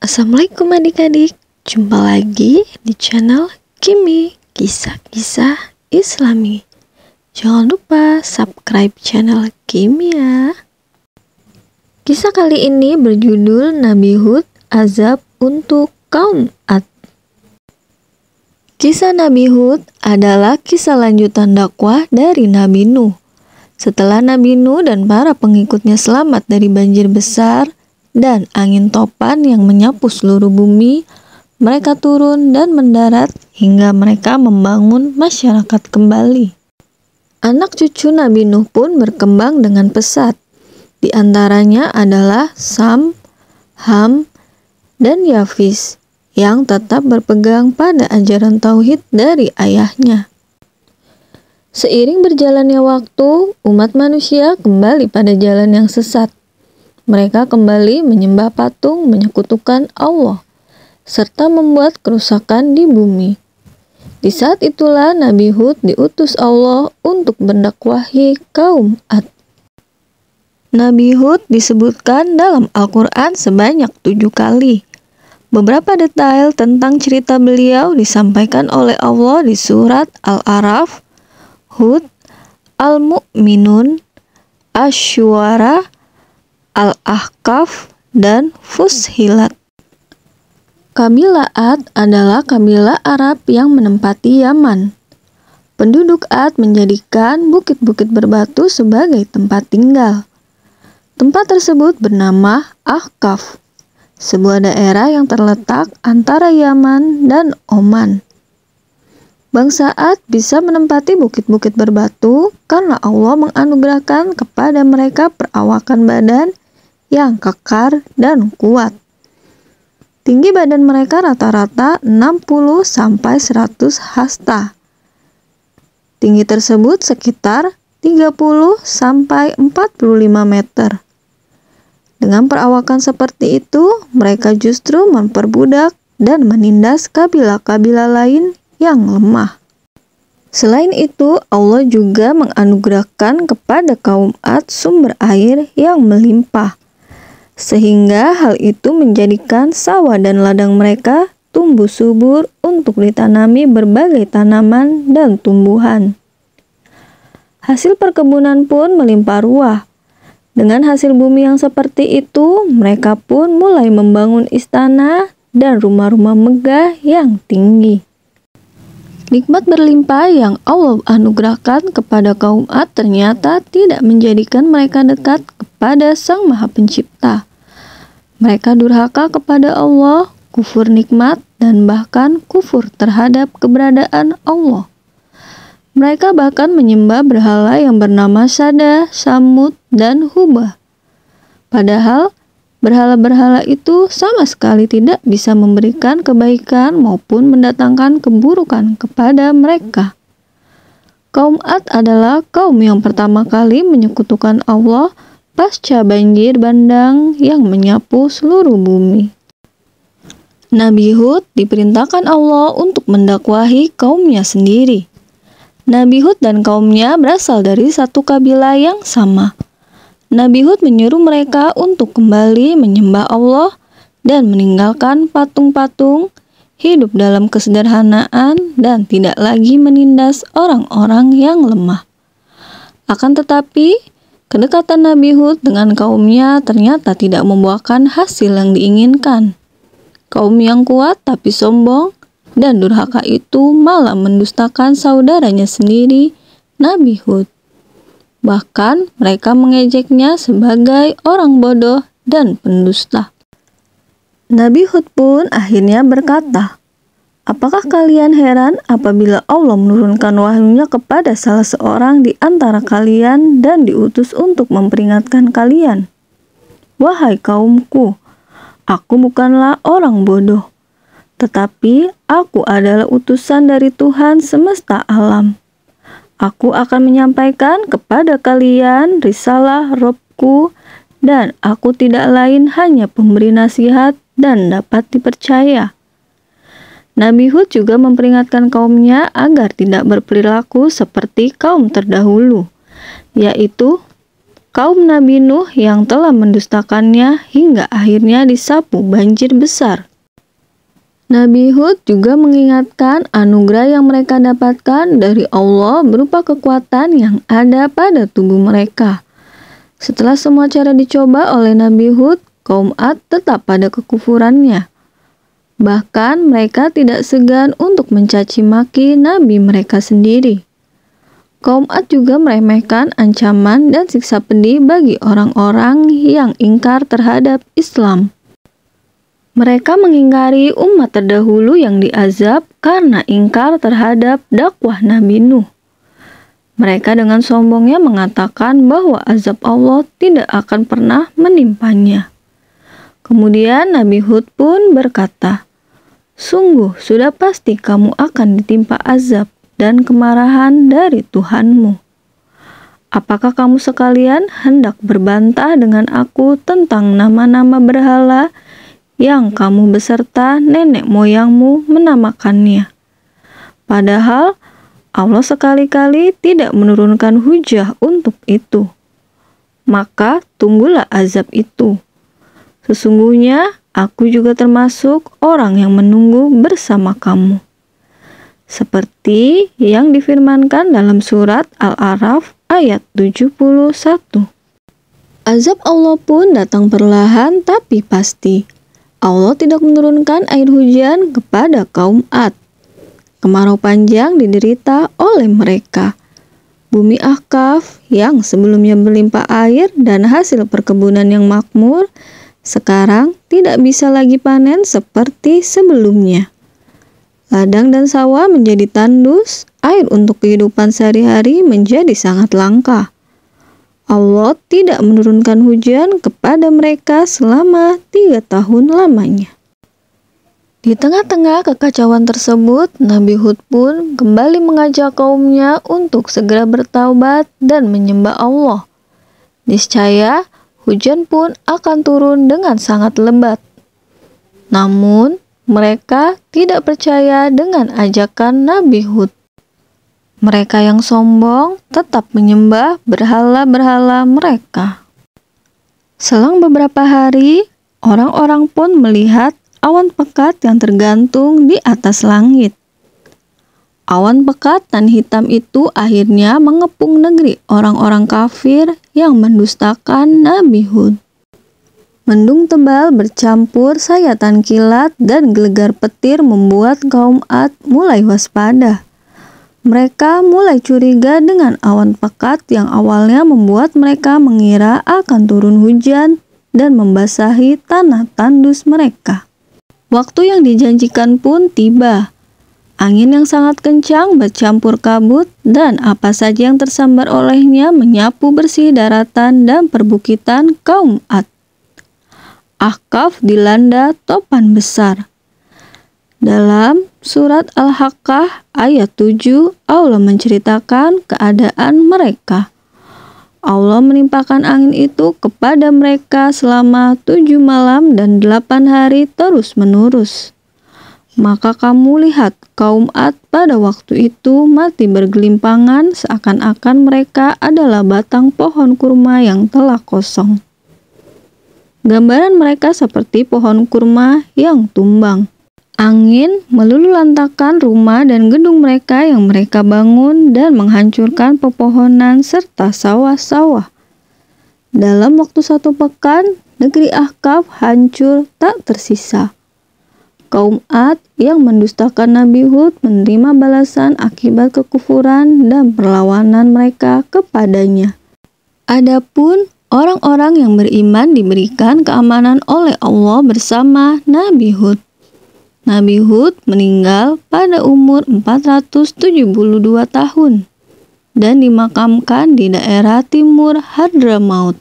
Assalamualaikum adik-adik, jumpa lagi di channel Kimi Kisah-Kisah Islami. Jangan lupa subscribe channel Kimi ya. Kisah kali ini berjudul Nabi Hud, azab untuk kaum Ad. Kisah Nabi Hud adalah kisah lanjutan dakwah dari Nabi Nuh. Setelah Nabi Nuh dan para pengikutnya selamat dari banjir besar dan angin topan yang menyapu seluruh bumi, mereka turun dan mendarat hingga mereka membangun masyarakat kembali. Anak cucu Nabi Nuh pun berkembang dengan pesat. Di antaranya adalah Sam, Ham, dan Yafis yang tetap berpegang pada ajaran tauhid dari ayahnya. Seiring berjalannya waktu, umat manusia kembali pada jalan yang sesat. Mereka kembali menyembah patung, menyekutukan Allah, serta membuat kerusakan di bumi. Di saat itulah Nabi Hud diutus Allah untuk mendakwahi kaum Ad. Nabi Hud disebutkan dalam Al-Quran sebanyak 7 kali. Beberapa detail tentang cerita beliau disampaikan oleh Allah di surat Al-A'raf, Hud, Al-Mu'minun, Asy-Syu'ara, Al-Ahqaf, dan Fussilat. Kabilah Ad adalah kabilah Arab yang menempati Yaman. Penduduk Ad menjadikan bukit-bukit berbatu sebagai tempat tinggal. Tempat tersebut bernama Ahqaf, sebuah daerah yang terletak antara Yaman dan Oman. Bangsa Ad bisa menempati bukit-bukit berbatu karena Allah menganugerahkan kepada mereka perawakan badan yang kekar dan kuat. Tinggi badan mereka rata-rata 60-100 hasta. Tinggi tersebut sekitar 30-45 meter. Dengan perawakan seperti itu, mereka justru memperbudak dan menindas kabilah-kabilah lain yang lemah. Selain itu, Allah juga menganugerahkan kepada kaum Ad sumber air yang melimpah, sehingga hal itu menjadikan sawah dan ladang mereka tumbuh subur untuk ditanami berbagai tanaman dan tumbuhan. Hasil perkebunan pun melimpah ruah. Dengan hasil bumi yang seperti itu, mereka pun mulai membangun istana dan rumah-rumah megah yang tinggi. Nikmat berlimpah yang Allah anugerahkan kepada kaum Ad ternyata tidak menjadikan mereka dekat kepada Sang Maha Pencipta. Mereka durhaka kepada Allah, kufur nikmat, dan bahkan kufur terhadap keberadaan Allah. Mereka bahkan menyembah berhala yang bernama Sada, Samud, dan Hubah. Padahal berhala-berhala itu sama sekali tidak bisa memberikan kebaikan maupun mendatangkan keburukan kepada mereka. Kaum Ad adalah kaum yang pertama kali menyekutukan Allah pasca banjir bandang yang menyapu seluruh bumi. Nabi Hud diperintahkan Allah untuk mendakwahi kaumnya sendiri. Nabi Hud dan kaumnya berasal dari satu kabilah yang sama. Nabi Hud menyuruh mereka untuk kembali menyembah Allah dan meninggalkan patung-patung, hidup dalam kesederhanaan, dan tidak lagi menindas orang-orang yang lemah. Akan tetapi, kedekatan Nabi Hud dengan kaumnya ternyata tidak membuahkan hasil yang diinginkan. Kaum yang kuat tapi sombong dan durhaka itu malah mendustakan saudaranya sendiri, Nabi Hud. Bahkan mereka mengejeknya sebagai orang bodoh dan pendusta. Nabi Hud pun akhirnya berkata, "Apakah kalian heran apabila Allah menurunkan wahyunya kepada salah seorang di antara kalian dan diutus untuk memperingatkan kalian? Wahai kaumku, aku bukanlah orang bodoh, tetapi aku adalah utusan dari Tuhan semesta alam. Aku akan menyampaikan kepada kalian risalah Robku, dan aku tidak lain hanya pemberi nasihat dan dapat dipercaya." Nabi Hud juga memperingatkan kaumnya agar tidak berperilaku seperti kaum terdahulu, yaitu kaum Nabi Nuh yang telah mendustakannya hingga akhirnya disapu banjir besar. Nabi Hud juga mengingatkan anugerah yang mereka dapatkan dari Allah berupa kekuatan yang ada pada tubuh mereka. Setelah semua cara dicoba oleh Nabi Hud, kaum Ad tetap pada kekufurannya. Bahkan mereka tidak segan untuk mencaci maki Nabi mereka sendiri. Kaum Ad juga meremehkan ancaman dan siksa pedih bagi orang-orang yang ingkar terhadap Islam. Mereka mengingkari umat terdahulu yang diazab karena ingkar terhadap dakwah Nabi Nuh. Mereka dengan sombongnya mengatakan bahwa azab Allah tidak akan pernah menimpanya. Kemudian Nabi Hud pun berkata, "Sungguh sudah pasti kamu akan ditimpa azab dan kemarahan dari Tuhanmu. Apakah kamu sekalian hendak berbantah dengan aku tentang nama-nama berhala yang kamu beserta nenek moyangmu menamakannya? Padahal Allah sekali-kali tidak menurunkan hujah untuk itu. Maka tunggulah azab itu. Sesungguhnya aku juga termasuk orang yang menunggu bersama kamu." Seperti yang difirmankan dalam surat Al-A'raf ayat 71. Azab Allah pun datang perlahan tapi pasti. Allah tidak menurunkan air hujan kepada kaum Ad. Kemarau panjang diderita oleh mereka. Bumi Ahqaf yang sebelumnya berlimpah air dan hasil perkebunan yang makmur, sekarang tidak bisa lagi panen seperti sebelumnya. Ladang dan sawah menjadi tandus, air untuk kehidupan sehari-hari menjadi sangat langka. Allah tidak menurunkan hujan kepada mereka selama 3 tahun lamanya. Di tengah-tengah kekacauan tersebut, Nabi Hud pun kembali mengajak kaumnya untuk segera bertaubat dan menyembah Allah. Niscaya hujan pun akan turun dengan sangat lebat. Namun, mereka tidak percaya dengan ajakan Nabi Hud. Mereka yang sombong tetap menyembah berhala-berhala mereka. Selang beberapa hari, orang-orang pun melihat awan pekat yang tergantung di atas langit. Awan pekat dan hitam itu akhirnya mengepung negeri orang-orang kafir yang mendustakan Nabi Hud. Mendung tebal bercampur sayatan kilat dan gelegar petir membuat kaum Ad mulai waspada. Mereka mulai curiga dengan awan pekat yang awalnya membuat mereka mengira akan turun hujan dan membasahi tanah tandus mereka. Waktu yang dijanjikan pun tiba. Angin yang sangat kencang bercampur kabut dan apa saja yang tersambar olehnya menyapu bersih daratan dan perbukitan kaum Ad. Ahqaf dilanda topan besar. Dalam surat Al-Haqqah ayat 7, Allah menceritakan keadaan mereka. Allah menimpakan angin itu kepada mereka selama 7 malam dan 8 hari terus-menerus. Maka kamu lihat kaum Ad pada waktu itu mati bergelimpangan seakan-akan mereka adalah batang pohon kurma yang telah kosong. Gambaran mereka seperti pohon kurma yang tumbang. Angin meluluhlantakkan rumah dan gedung mereka yang mereka bangun dan menghancurkan pepohonan serta sawah-sawah. Dalam waktu 1 pekan, negeri Ahqaf hancur tak tersisa. Kaum Ad yang mendustakan Nabi Hud menerima balasan akibat kekufuran dan perlawanan mereka kepadanya. Adapun orang-orang yang beriman diberikan keamanan oleh Allah bersama Nabi Hud. Nabi Hud meninggal pada umur 472 tahun dan dimakamkan di daerah timur Hadramaut.